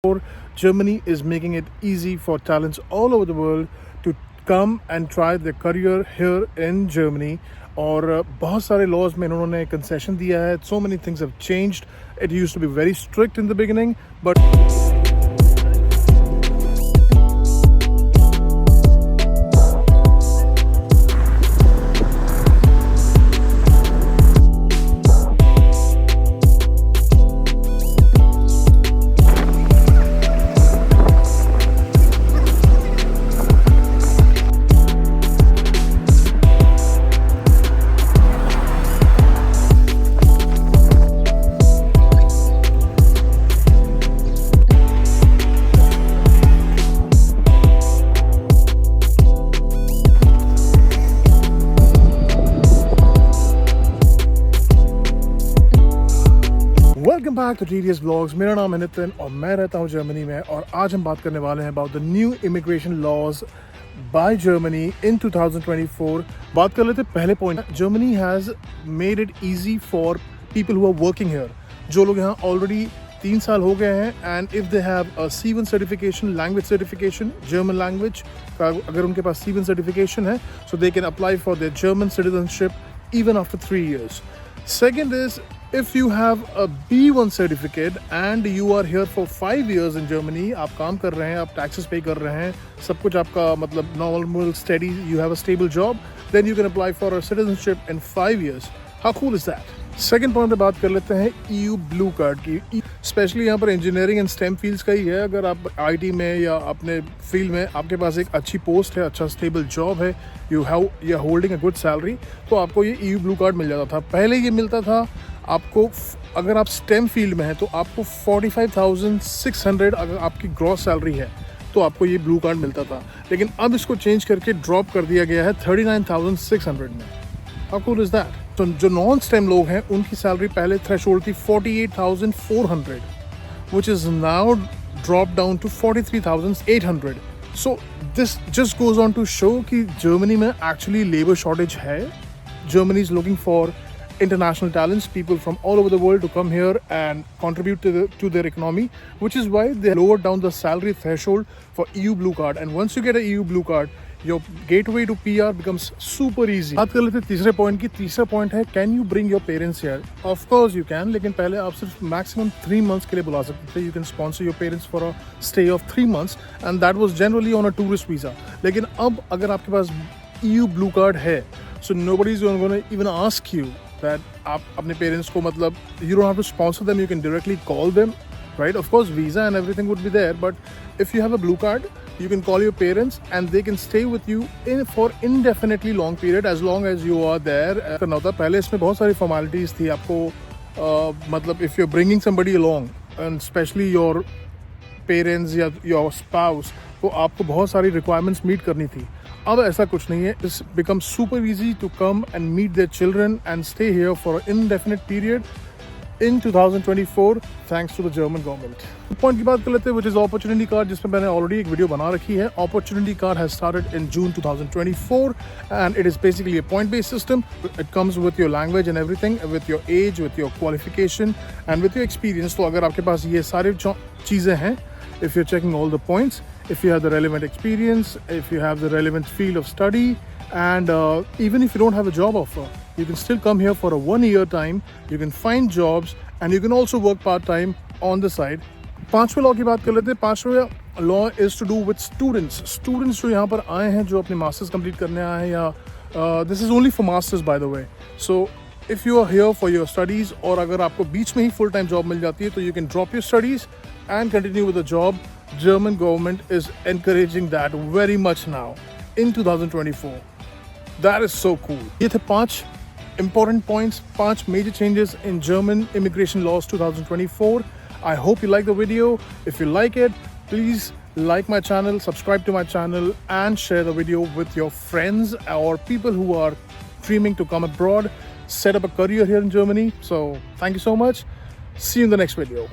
Germany is making it easy for talents all over the world to come and try their career here in Germany. और बहुत सारे laws में इन्होंने concession दिया है. So many things have changed. It used to be very strict in the beginning, but welcome back to TDS blogs. मेरा नाम है नितिन और मैं रहता हूँ जर्मनी में. और आज हम बात करने वाले हैं about the new immigration laws by Germany in 2024. बात कर लेते हैं पहले point. Germany has made it easy for people who are working here. जो लोग यहाँ ऑलरेडी 3 साल हो गए हैं and if they have a C1 certification, language certification, German language का अगर उनके पास C1 सर्टिफिकेशन है, so they can apply for their German citizenship even after 3 years. Second is, if you have a B1 certificate and you are here for 5 years in Germany, आप काम कर रहे हैं, आप taxes pay कर रहे हैं, सब कुछ आपका मतलब normal steady, you have a stable job, then you can apply for a citizenship in 5 years. How cool is that? Second point पे बात कर लेते हैं EU ब्लू कार्ड की. स्पेशली यहाँ पर इंजीनियरिंग एंड स्टेम फील्ड्स का ही है. अगर आप IT में या अपने फील्ड में आपके पास एक अच्छी पोस्ट है, अच्छा स्टेबल जॉब है, you are holding a good salary, तो आपको ये EU ब्लू कार्ड मिल जाता था. पहले ये मिलता था आपको, अगर आप स्टेम फील्ड में हैं तो आपको 45,600 अगर आपकी ग्रॉस सैलरी है तो आपको ये ब्लू कार्ड मिलता था. लेकिन अब इसको चेंज करके ड्रॉप कर दिया गया है 39,600 में. How cool is that? तो जो नॉन स्टेम लोग हैं उनकी सैलरी पहले थ्रेशोल्ड थी 48,400, which is now drop down to 43,800. So this just goes on to show कि जर्मनी में एक्चुअली लेबर शॉर्टेज है. Germany is looking for international talents, people from all over the world to come here and contribute to their economy, which is why they lowered down the salary threshold for EU blue card. And once you get an EU blue card, your gateway to PR becomes super easy. बात कर लेते हैं तीसरे point की. तीसरा point है, can you bring your parents here? Of course you can, लेकिन पहले आप सिर्फ मैक्सिमम 3 months के लिए बुला सकते थे. You can sponsor your parents for a stay of 3 months and that was generally on a tourist visa. लेकिन अब अगर आपके पास EU ब्लू कार्ड है, so nobody is gonna even ask you that आप अपने पेरेंट्स को मतलब you don't have to sponsor them, you can directly call them, right? Of course visa and everything would be there, but if you have a blue card you can call your parents and they can stay with you for indefinitely long period as long as you are there. करना होता. पहले इसमें बहुत सारी formalities थी आपको, मतलब if you're bringing somebody along and especially your parents या your spouse, तो आपको बहुत सारी requirements meet करनी थी. अब ऐसा कुछ नहीं है. It's becomes super easy to come and meet their children and stay here for an indefinite period in 2024 thanks to the German government. Point की बात कर लेते हैं, which is opportunity card, जिसमें मैंने ऑलरेडी एक वीडियो बना रखी है. Opportunity card has started in June 2024 and it is basically a point based system. It comes with your language and everything, with your age, with your qualification and with your experience. तो अगर आपके पास ये सारी चीज़ें हैं, if you're checking all the points, if you have the relevant experience, if you have the relevant field of study, and even if you don't have a job offer, you can still come here for a 1-year time. You can find jobs and you can also work part-time on the side. पांचवें law की बात कर लेते हैं. पांचवें law is to do with students. Students जो यहाँ पर आए हैं, जो अपने मास्टर्स कंप्लीट करने आए हैं, या this is only for masters by the way. So if you are here for your studies, और अगर आपको बीच में ही फुल टाइम जॉब मिल जाती है, तो you can drop your studies and continue with the job. German government is encouraging that very much now in 2024. That is so cool. ये थे 5 important points, 5 major changes in German immigration laws 2024. I hope you like the video. If you like it, please like my channel, subscribe to my channel, and share the video with your friends or people who are dreaming to come abroad, set up a career here in Germany. So thank you so much. See you in the next video.